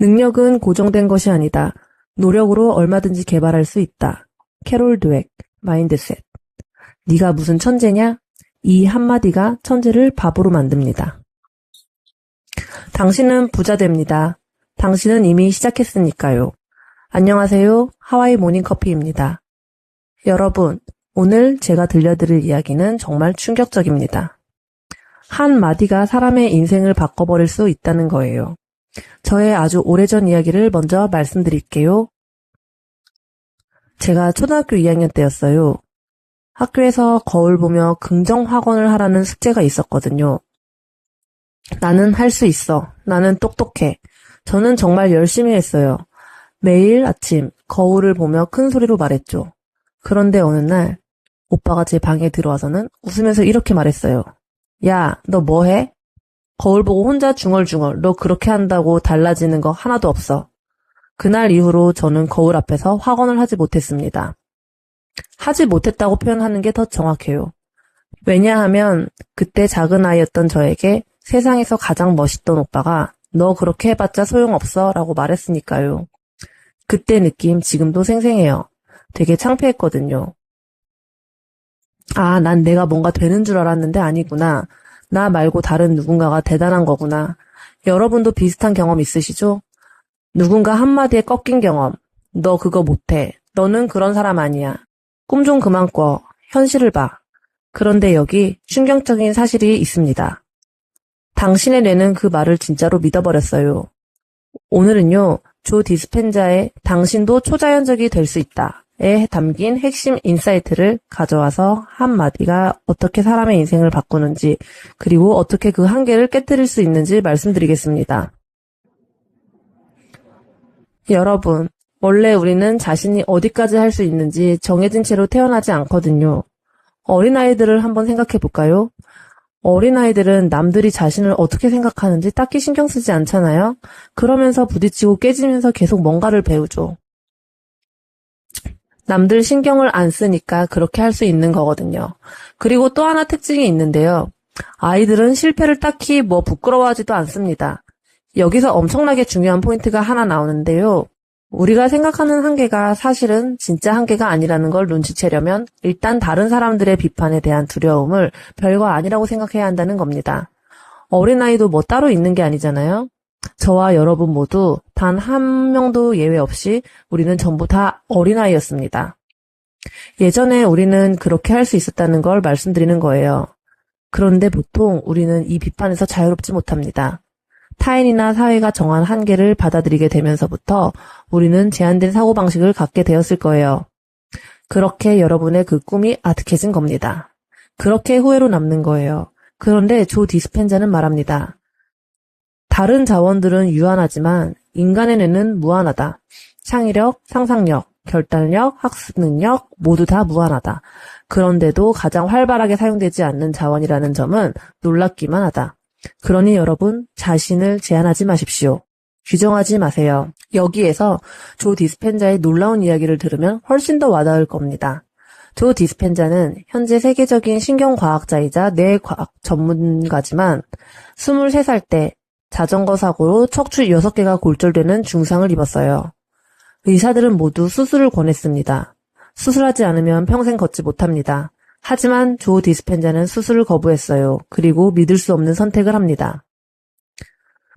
능력은 고정된 것이 아니다. 노력으로 얼마든지 개발할 수 있다. 캐롤 드웩, 마인드셋. 네가 무슨 천재냐? 이 한마디가 천재를 바보로 만듭니다. 당신은 부자 됩니다. 당신은 이미 시작했으니까요. 안녕하세요. 하와이 모닝커피입니다. 여러분, 오늘 제가 들려드릴 이야기는 정말 충격적입니다. 한 마디가 사람의 인생을 바꿔버릴 수 있다는 거예요. 저의 아주 오래전 이야기를 먼저 말씀드릴게요. 제가 초등학교 2학년 때였어요. 학교에서 거울 보며 긍정확언을 하라는 숙제가 있었거든요. 나는 할 수 있어. 나는 똑똑해. 저는 정말 열심히 했어요. 매일 아침 거울을 보며 큰 소리로 말했죠. 그런데 어느 날 오빠가 제 방에 들어와서는 웃으면서 이렇게 말했어요. 야, 너 뭐해? 거울 보고 혼자 중얼중얼 너 그렇게 한다고 달라지는 거 하나도 없어. 그날 이후로 저는 거울 앞에서 확언을 하지 못했습니다. 하지 못했다고 표현하는 게 더 정확해요. 왜냐하면 그때 작은 아이였던 저에게 세상에서 가장 멋있던 오빠가 너 그렇게 해봤자 소용없어 라고 말했으니까요. 그때 느낌 지금도 생생해요. 되게 창피했거든요. 아, 난 내가 뭔가 되는 줄 알았는데 아니구나. 나 말고 다른 누군가가 대단한 거구나. 여러분도 비슷한 경험 있으시죠? 누군가 한마디에 꺾인 경험. 너 그거 못해. 너는 그런 사람 아니야. 꿈 좀 그만 꿔. 현실을 봐. 그런데 여기 충격적인 사실이 있습니다. 당신의 뇌는 그 말을 진짜로 믿어버렸어요. 오늘은요, 조 디스펜자의 당신도 초자연적이 될 수 있다에 담긴 핵심 인사이트를 가져와서 한마디가 어떻게 사람의 인생을 바꾸는지, 그리고 어떻게 그 한계를 깨뜨릴 수 있는지 말씀드리겠습니다. 여러분, 원래 우리는 자신이 어디까지 할 수 있는지 정해진 채로 태어나지 않거든요. 어린아이들을 한번 생각해 볼까요? 어린아이들은 남들이 자신을 어떻게 생각하는지 딱히 신경 쓰지 않잖아요? 그러면서 부딪히고 깨지면서 계속 뭔가를 배우죠. 남들 신경을 안 쓰니까 그렇게 할 수 있는 거거든요. 그리고 또 하나 특징이 있는데요. 아이들은 실패를 딱히 부끄러워하지도 않습니다. 여기서 엄청나게 중요한 포인트가 하나 나오는데요. 우리가 생각하는 한계가 사실은 진짜 한계가 아니라는 걸 눈치채려면 일단 다른 사람들의 비판에 대한 두려움을 별거 아니라고 생각해야 한다는 겁니다. 어린아이도 따로 있는 게 아니잖아요. 저와 여러분 모두 단 한 명도 예외 없이 우리는 전부 다 어린아이였습니다. 예전에 우리는 그렇게 할 수 있었다는 걸 말씀드리는 거예요. 그런데 보통 우리는 이 비판에서 자유롭지 못합니다. 타인이나 사회가 정한 한계를 받아들이게 되면서부터 우리는 제한된 사고방식을 갖게 되었을 거예요. 그렇게 여러분의 그 꿈이 아득해진 겁니다. 그렇게 후회로 남는 거예요. 그런데 조 디스펜자는 말합니다. 다른 자원들은 유한하지만 인간의 뇌는 무한하다. 창의력, 상상력, 결단력, 학습 능력 모두 다 무한하다. 그런데도 가장 활발하게 사용되지 않는 자원이라는 점은 놀랍기만 하다. 그러니 여러분, 자신을 제한하지 마십시오. 규정하지 마세요. 여기에서 조 디스펜자의 놀라운 이야기를 들으면 훨씬 더 와닿을 겁니다. 조 디스펜자는 현재 세계적인 신경과학자이자 뇌과학 전문가지만 23살 때 자전거 사고로 척추 6개가 골절되는 중상을 입었어요. 의사들은 모두 수술을 권했습니다. 수술하지 않으면 평생 걷지 못합니다. 하지만 조 디스펜자는 수술을 거부했어요. 그리고 믿을 수 없는 선택을 합니다.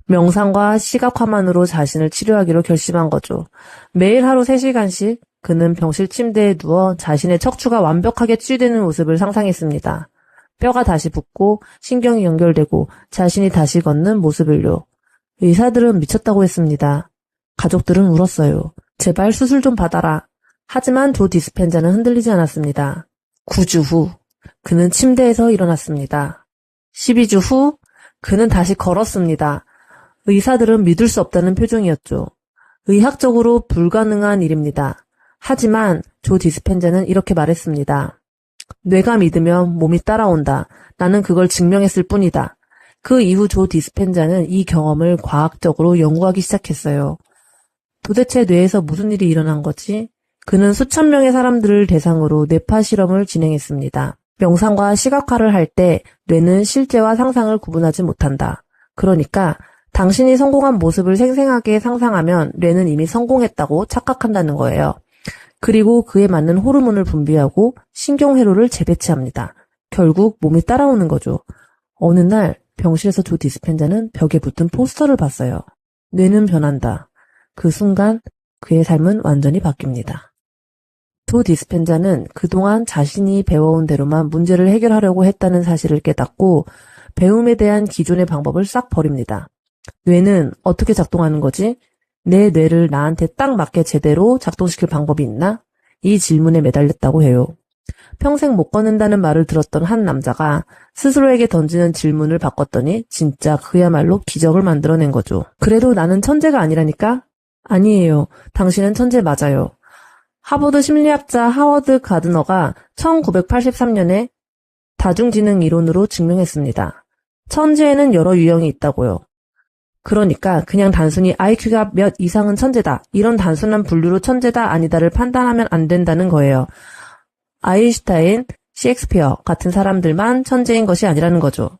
명상과 시각화만으로 자신을 치료하기로 결심한 거죠. 매일 하루 3시간씩 그는 병실 침대에 누워 자신의 척추가 완벽하게 치유되는 모습을 상상했습니다. 뼈가 다시 붙고 신경이 연결되고 자신이 다시 걷는 모습을요. 의사들은 미쳤다고 했습니다. 가족들은 울었어요. 제발 수술 좀 받아라. 하지만 조 디스펜자는 흔들리지 않았습니다. 9주 후 그는 침대에서 일어났습니다. 12주 후 그는 다시 걸었습니다. 의사들은 믿을 수 없다는 표정이었죠. 의학적으로 불가능한 일입니다. 하지만 조 디스펜자는 이렇게 말했습니다. 뇌가 믿으면 몸이 따라온다. 나는 그걸 증명했을 뿐이다. 그 이후 조 디스펜자는 이 경험을 과학적으로 연구하기 시작했어요. 도대체 뇌에서 무슨 일이 일어난 거지? 그는 수천 명의 사람들을 대상으로 뇌파 실험을 진행했습니다. 명상과 시각화를 할 때 뇌는 실제와 상상을 구분하지 못한다. 그러니까 당신이 성공한 모습을 생생하게 상상하면 뇌는 이미 성공했다고 착각한다는 거예요. 그리고 그에 맞는 호르몬을 분비하고 신경회로를 재배치합니다. 결국 몸이 따라오는 거죠. 어느 날 병실에서 조 디스펜자는 벽에 붙은 포스터를 봤어요. 뇌는 변한다. 그 순간 그의 삶은 완전히 바뀝니다. 조 디스펜자는 그동안 자신이 배워온 대로만 문제를 해결하려고 했다는 사실을 깨닫고 배움에 대한 기존의 방법을 싹 버립니다. 뇌는 어떻게 작동하는 거지? 내 뇌를 나한테 딱 맞게 제대로 작동시킬 방법이 있나? 이 질문에 매달렸다고 해요. 평생 못 걷는다는 말을 들었던 한 남자가 스스로에게 던지는 질문을 바꿨더니 진짜 그야말로 기적을 만들어낸 거죠. 그래도 나는 천재가 아니라니까? 아니에요. 당신은 천재 맞아요. 하버드 심리학자 하워드 가드너가 1983년에 다중지능 이론으로 증명했습니다. 천재에는 여러 유형이 있다고요. 그러니까 그냥 단순히 IQ가 몇 이상은 천재다. 이런 단순한 분류로 천재다 아니다를 판단하면 안 된다는 거예요. 아인슈타인, 셰익스피어 같은 사람들만 천재인 것이 아니라는 거죠.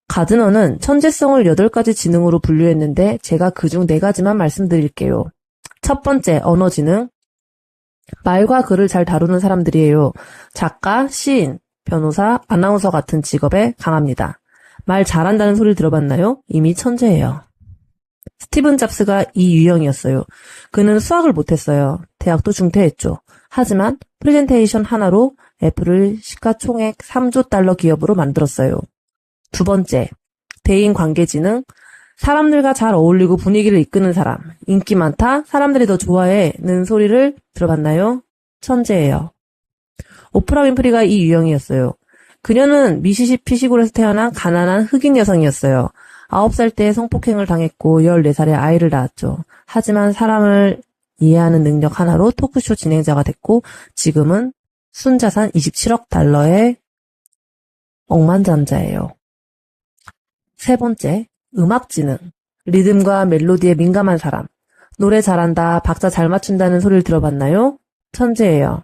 가드너는 천재성을 8가지 지능으로 분류했는데 제가 그중 4가지만 말씀드릴게요. 첫 번째, 언어지능. 말과 글을 잘 다루는 사람들이에요. 작가, 시인, 변호사, 아나운서 같은 직업에 강합니다. 말 잘한다는 소리를 들어봤나요? 이미 천재예요. 스티븐 잡스가 이 유형이었어요. 그는 수학을 못했어요. 대학도 중퇴했죠. 하지만 프레젠테이션 하나로 애플을 시가총액 3조 달러 기업으로 만들었어요. 두 번째, 대인관계지능. 사람들과 잘 어울리고 분위기를 이끄는 사람. 인기 많다, 사람들이 더 좋아해는 소리를 들어봤나요? 천재예요. 오프라 윈프리가 이 유형이었어요. 그녀는 미시시피 시골에서 태어난 가난한 흑인 여성이었어요. 9살 때 성폭행을 당했고 14살에 아이를 낳았죠. 하지만 사람을 이해하는 능력 하나로 토크쇼 진행자가 됐고 지금은 순자산 27억 달러의 억만장자예요. 세 번째, 음악지능. 리듬과 멜로디에 민감한 사람. 노래 잘한다, 박자 잘 맞춘다는 소리를 들어봤나요? 천재예요.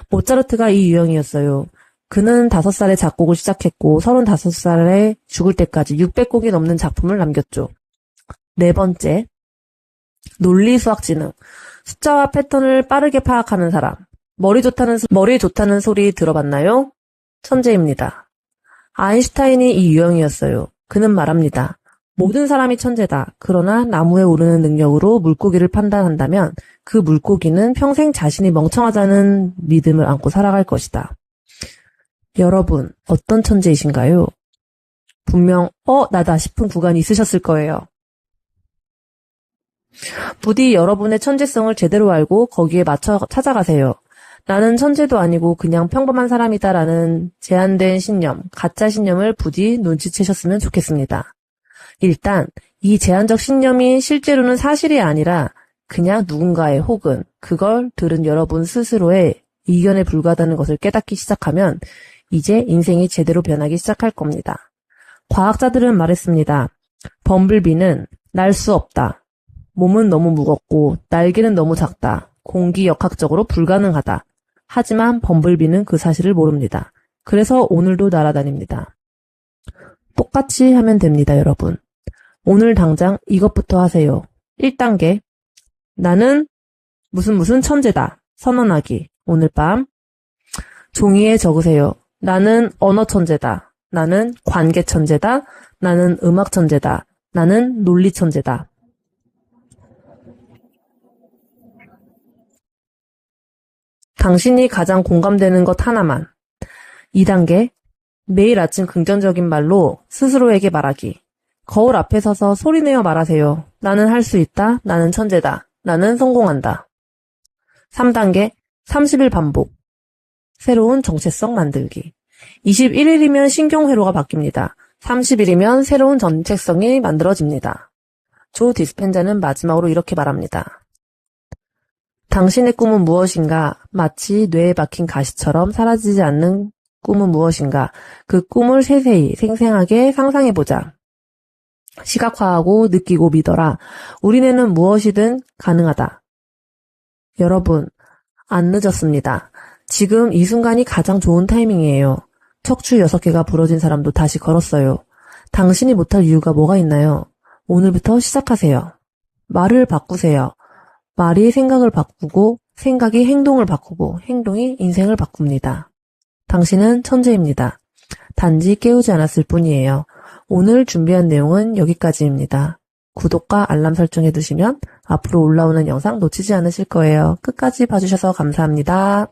모차르트가 이 유형이었어요. 그는 5살에 작곡을 시작했고 35살에 죽을 때까지 600곡이 넘는 작품을 남겼죠. 네 번째, 논리수학지능. 숫자와 패턴을 빠르게 파악하는 사람. 머리 좋다는 소리 들어봤나요? 천재입니다. 아인슈타인이 이 유형이었어요. 그는 말합니다. 모든 사람이 천재다. 그러나 나무에 오르는 능력으로 물고기를 판단한다면 그 물고기는 평생 자신이 멍청하다는 믿음을 안고 살아갈 것이다. 여러분, 어떤 천재이신가요? 분명 나다 싶은 구간이 있으셨을 거예요. 부디 여러분의 천재성을 제대로 알고 거기에 맞춰 찾아가세요. 나는 천재도 아니고 그냥 평범한 사람이다라는 제한된 신념, 가짜 신념을 부디 눈치채셨으면 좋겠습니다. 일단 이 제한적 신념이 실제로는 사실이 아니라 그냥 누군가의 혹은 그걸 들은 여러분 스스로의 이견에 불과하다는 것을 깨닫기 시작하면 이제 인생이 제대로 변하기 시작할 겁니다. 과학자들은 말했습니다. 범블비는 날 수 없다. 몸은 너무 무겁고 날개는 너무 작다. 공기역학적으로 불가능하다. 하지만 범블비는 그 사실을 모릅니다. 그래서 오늘도 날아다닙니다. 똑같이 하면 됩니다, 여러분. 오늘 당장 이것부터 하세요. 1단계. 나는 무슨 천재다. 선언하기. 오늘 밤. 종이에 적으세요. 나는 언어 천재다. 나는 관계 천재다. 나는 음악 천재다. 나는 논리 천재다. 당신이 가장 공감되는 것 하나만. 2단계. 매일 아침 긍정적인 말로 스스로에게 말하기. 거울 앞에 서서 소리내어 말하세요. 나는 할 수 있다. 나는 천재다. 나는 성공한다. 3단계. 30일 반복. 새로운 정체성 만들기. 21일이면 신경회로가 바뀝니다. 30일이면 새로운 정체성이 만들어집니다. 조 디스펜자는 마지막으로 이렇게 말합니다. 당신의 꿈은 무엇인가? 마치 뇌에 박힌 가시처럼 사라지지 않는 꿈은 무엇인가? 그 꿈을 세세히 생생하게 상상해보자. 시각화하고 느끼고 믿어라. 우리 뇌는 무엇이든 가능하다. 여러분, 안 늦었습니다. 지금 이 순간이 가장 좋은 타이밍이에요. 척추 6개가 부러진 사람도 다시 걸었어요. 당신이 못할 이유가 뭐가 있나요? 오늘부터 시작하세요. 말을 바꾸세요. 말이 생각을 바꾸고, 생각이 행동을 바꾸고, 행동이 인생을 바꿉니다. 당신은 천재입니다. 단지 깨우지 않았을 뿐이에요. 오늘 준비한 내용은 여기까지입니다. 구독과 알람 설정해 두시면 앞으로 올라오는 영상 놓치지 않으실 거예요. 끝까지 봐주셔서 감사합니다.